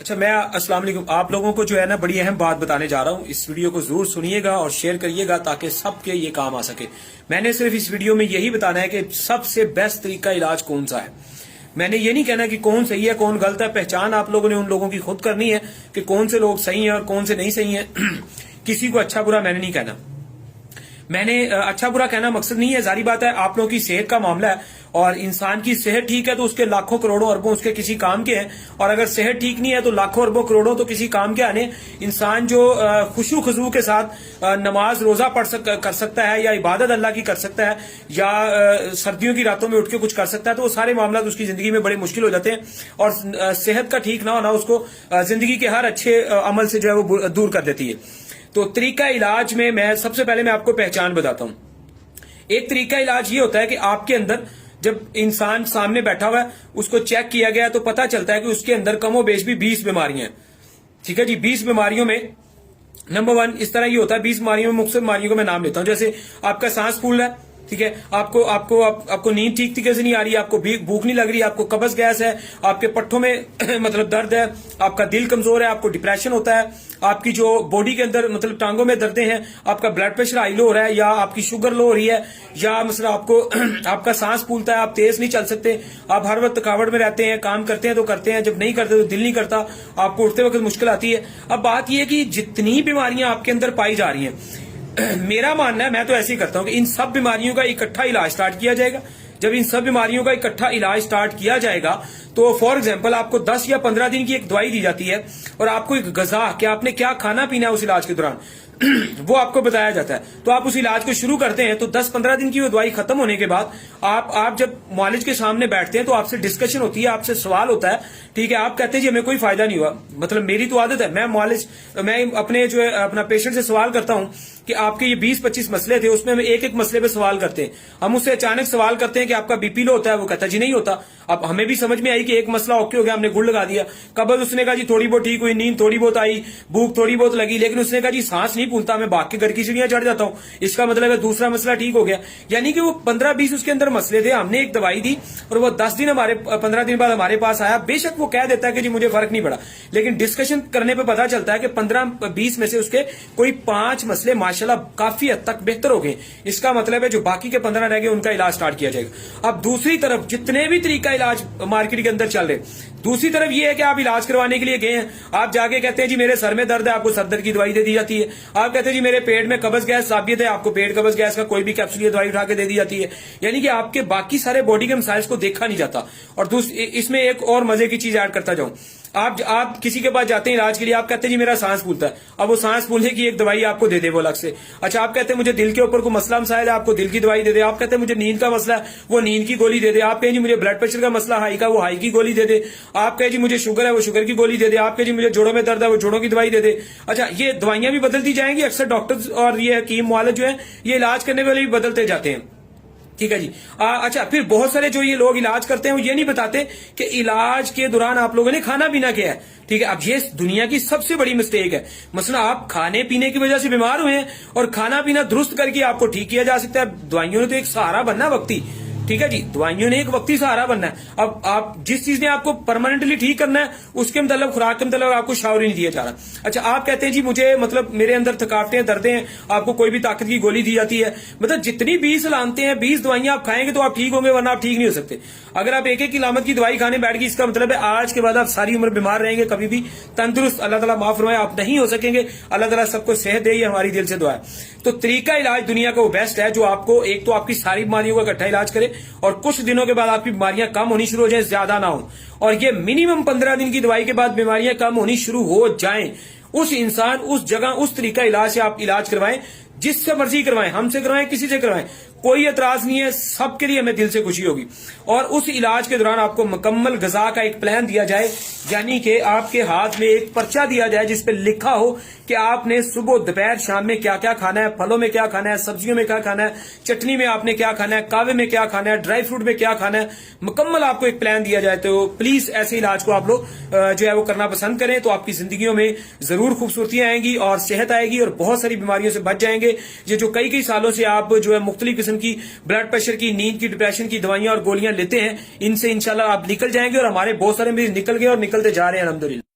اچھا میں السلام علیکم آپ لوگوں کو جو ہے نا بڑی اہم بات بتانے جا رہا ہوں. اس ویڈیو کو ضرور سنیے گا اور شیئر کریے گا تاکہ سب کے یہ کام آ سکے. میں نے صرف اس ویڈیو میں یہی بتانا ہے کہ سب سے بیسٹ طریقہ علاج کون سا ہے. میں نے یہ نہیں کہنا کہ کون صحیح ہے کون غلط ہے. پہچان آپ لوگوں نے ان لوگوں کی خود کرنی ہے کہ کون سے لوگ صحیح ہیں اور کون سے نہیں صحیح ہیں. کسی کو اچھا برا میں نے نہیں کہنا. میں نے اچھا برا کہنا مقصد نہیں ہے. ظاہری بات ہے آپ لوگوں کی صحت کا معاملہ ہے اور انسان کی صحت ٹھیک ہے تو اس کے لاکھوں کروڑوں اربوں اس کے کسی کام کے ہیں, اور اگر صحت ٹھیک نہیں ہے تو لاکھوں اربوں کروڑوں تو کسی کام کے آنے. انسان جو خوشو خضو کے ساتھ نماز روزہ کر سکتا ہے یا عبادت اللہ کی کر سکتا ہے یا سردیوں کی راتوں میں اٹھ کے کچھ کر سکتا ہے تو وہ سارے معاملات اس کی زندگی میں بڑے مشکل ہو جاتے ہیں, اور صحت کا ٹھیک نہ ہونا اس کو زندگی کے ہر اچھے عمل سے جو ہے وہ دور کر دیتی ہے. تو طریقہ علاج میں سب سے پہلے میں آپ کو پہچان بتاتا ہوں. ایک طریقہ علاج یہ ہوتا ہے کہ آپ کے اندر جب انسان سامنے بیٹھا ہوا ہے اس کو چیک کیا گیا تو پتا چلتا ہے کہ اس کے اندر کم و بیش بھی 20 بیماریاں ہیں. ٹھیک ہے جی. 20 بیماریوں میں نمبر 1 اس طرح یہ ہوتا ہے. 20 بیماریوں میں مختلف بیماریوں کو میں نام لیتا ہوں. جیسے آپ کا سانس پھول رہا ہے, ٹھیک ہے, آپ کو نیند ٹھیک طریقے سے نہیں آ رہی, آپ کو بھوک نہیں لگ رہی, آپ کو قبض گیس ہے, آپ کے پٹھوں میں مطلب درد ہے, آپ کا دل کمزور ہے, آپ کو ڈپریشن ہوتا ہے, آپ کی جو باڈی کے اندر مطلب ٹانگوں میں دردیں ہیں, آپ کا بلڈ پریشر ہائی لو ہو رہا ہے, یا آپ کی شوگر لو ہو رہی ہے, یا مثلا آپ کا سانس پھولتا ہے, آپ تیز نہیں چل سکتے, آپ ہر وقت تھکاوٹ میں رہتے ہیں, کام کرتے ہیں تو کرتے ہیں, جب نہیں کرتے تو دل نہیں کرتا, آپ کو اٹھتے وقت مشکل آتی ہے. اب بات یہ ہے کہ جتنی بیماریاں آپ کے اندر پائی جا رہی ہیں, میرا ماننا ہے, میں تو ایسے ہی کرتا ہوں کہ ان سب بیماریوں کا اکٹھا علاج سٹارٹ کیا جائے گا. جب ان سب بیماریوں کا اکٹھا علاج سٹارٹ کیا جائے گا تو فار ایگزامپل آپ کو 10 یا 15 دن کی ایک دوائی دی جاتی ہے اور آپ کو ایک غذا کہ آپ نے کیا کھانا پینا ہے اس علاج کے دوران وہ آپ کو بتایا جاتا ہے. تو آپ اس علاج کو شروع کرتے ہیں تو 10-15 دن کی وہ دوائی ختم ہونے کے بعد آپ جب معالج کے سامنے بیٹھتے ہیں تو آپ سے ڈسکشن ہوتی ہے, آپ سے سوال ہوتا ہے, ٹھیک ہے, آپ کہتے ہیں جی ہمیں کوئی فائدہ نہیں ہوا. مطلب میری تو عادت ہے, میں اپنے جو ہے اپنا پیشنٹ سے سوال کرتا ہوں کہ آپ کے یہ 20-25 مسئلے تھے, اس میں ہم ایک مسئلے پہ سوال کرتے ہیں. ہم اس سے اچانک سوال کرتے ہیں کہ آپ کا بی پی لو ہوتا ہے, وہ کہتا ہے جی نہیں ہوتا. اب ہمیں بھی سمجھ میں آئی کہ ایک مسئلہ اوکے ہو گیا, ہم نے گڑ لگا دیا. قبض اس نے کہا جی تھوڑی بہت ٹھیک ہوئی, نیند تھوڑی بہت آئی, بھوک تھوڑی بہت لگی, لیکن اس نے کہا جی سانس نہیں پھولتا, میں باغ کے گھر کی سیڑھیاں چڑھ جاتا ہوں, اس کا مطلب ہے دوسرا مسئلہ ٹھیک ہو گیا. یعنی کہ وہ 15-20 اس کے اندر مسئلے تھے, ہم نے ایک دوائی دی اور وہ 15 دن بعد ہمارے پاس آیا. بے شک وہ کہہ دیتا ہے کہ جی مجھے فرق نہیں پڑا, لیکن ڈسکشن کرنے پہ پتا چلتا ہے کہ 15-20 میں سے اس کے کوئی 5 مسئلے ماشاءاللہ کافی حد تک بہتر ہو گئے. اس کا مطلب ہے جو باقی کے 15 رہ گئے ان کا علاج سٹارٹ کیا جائے گا. اب دوسری طرف جتنے بھی طریقہ علاج مارکیٹ کے اندر چل رہے, دوسری طرف یہ ہے کہ آپ علاج کروانے کے لیے گئے ہیں, آپ جا کے کہتے ہیں جی میرے سر میں درد ہے, آپ کو سر درد کی دوائی دے دی جاتی ہے. آپ کہتے ہیں جی میرے پیٹ میں قبض گیس ثابت ہے, آپ کو پیٹ قبض گیس کا کوئی بھی کیپسول دوائی اٹھا کے دے دی جاتی ہے. یعنی کہ آپ کے باقی سارے باڈی کے مسائل کو دیکھا نہیں جاتا. اور اس میں ایک اور مزے کی چیز ایڈ کرتا جاؤں, آپ کسی کے پاس جاتے ہیں علاج کے لیے, آپ کہتے ہیں جی میرا سانس پھولتا ہے, اب وہ سانس پھولنے کی ایک دوائی آپ کو دے دے وہ الگ سے. اچھا آپ کہتے ہیں مجھے دل کے اوپر کوئی مسئلہ مسائل ہے, آپ کو دل کی دوائی دے دے. آپ کہتے ہیں مجھے نیند کا مسئلہ ہے, وہ نیند کی گولی دے دے. آپ کہیں جی مجھے بلڈ پریشر کا مسئلہ ہائی کا, وہ ہائی کی گولی دے دے. آپ کہیں جی مجھے شوگر ہے, وہ شوگر کی گولی دے دے. آپ کہیں جی مجھے جوڑوں میں درد ہے, وہ جوڑوں کی دوائی دے دے. اچھا یہ دوائیاں بھی بدلتی جائیں گی, اکثر ڈاکٹر اور یہ حکیم معالج جو ہیں یہ علاج کرنے والے بھی بدلتے جاتے ہیں. ٹھیک ہے جی. اچھا پھر بہت سارے جو یہ لوگ علاج کرتے ہیں وہ یہ نہیں بتاتے کہ علاج کے دوران آپ لوگوں نے کھانا پینا کیا ہے. ٹھیک ہے, اب یہ دنیا کی سب سے بڑی مسٹیک ہے. مثلا آپ کھانے پینے کی وجہ سے بیمار ہوئے ہیں اور کھانا پینا درست کر کے آپ کو ٹھیک کیا جا سکتا ہے. دوائیوں نے تو ایک سہارا بننا وقتی, ٹھیک ہے جی, دوائیوں نے ایک وقتی سہارا بننا ہے. اب آپ جس چیز نے آپ کو پرماننٹلی ٹھیک کرنا ہے اس کے متعلق خوراک کے متعلق آپ کو شاور ہی نہیں دیا جا رہا. اچھا آپ کہتے ہیں جی مجھے مطلب میرے اندر تھکاوٹیں دردیں ہیں, آپ کو کوئی بھی طاقت کی گولی دی جاتی ہے. مطلب جتنی 20 علامتیں ہیں, 20 دوائیاں آپ کھائیں گے تو آپ ٹھیک ہوں گے, ورنہ آپ ٹھیک نہیں ہو سکتے. اگر آپ ایک علامت کی دوائی کھانے بیٹھ گئی, اس کا مطلب ہے آج کے بعد آپ ساری عمر بیمار رہیں گے, کبھی بھی تندرست اللہ تعالیٰ معاف فرمائے آپ نہیں ہو سکیں گے. اللہ تعالیٰ سب کو صحت دے, یہ ہماری دل سے دعا ہے. تو طریقہ علاج دنیا کا وہ بیسٹ ہے جو آپ کو ایک تو آپ کی ساری بیماریوں کا اکٹھا علاج کرے اور کچھ دنوں کے بعد آپ کی بیماریاں کم ہونی شروع ہو جائیں, زیادہ نہ ہوں. اور یہ منیمم 15 دن کی دوائی کے بعد بیماریاں کم ہونی شروع ہو جائیں, اس انسان اس جگہ اس طریقہ علاج سے آپ علاج کروائیں, جس سے مرضی کروائیں, ہم سے کروائیں, کسی سے کروائیں, کوئی اعتراض نہیں ہے, سب کے لیے ہمیں دل سے خوشی ہوگی. اور اس علاج کے دوران آپ کو مکمل غذا کا ایک پلان دیا جائے, یعنی کہ آپ کے ہاتھ میں ایک پرچہ دیا جائے جس پہ لکھا ہو کہ آپ نے صبح دوپہر شام میں کیا کیا کھانا ہے, پھلوں میں کیا کھانا ہے, سبزیوں میں کیا کھانا ہے, چٹنی میں آپ نے کیا کھانا ہے, کاوے میں کیا کھانا ہے, ڈرائی فروٹ میں کیا کھانا ہے. مکمل آپ کو ایک پلان دیا جائے تو پلیز ایسے علاج کو آپ لوگ جو ہے وہ کرنا پسند کریں, تو آپ کی زندگیوں میں ضرور خوبصورتیاں آئیں گی اور صحت آئے گی اور بہت ساری بیماریوں سے بچ جائیں گے. یہ جو کئی سالوں سے آپ جو ہے مختلف قسم کی بلڈ پریشر کی, نیند کی, ڈپریشن کی دوائیاں اور گولیاں لیتے ہیں, ان سے انشاءاللہ آپ نکل جائیں گے, اور ہمارے بہت سارے مریض نکل گئے اور نکلتے جا رہے ہیں الحمدللہ.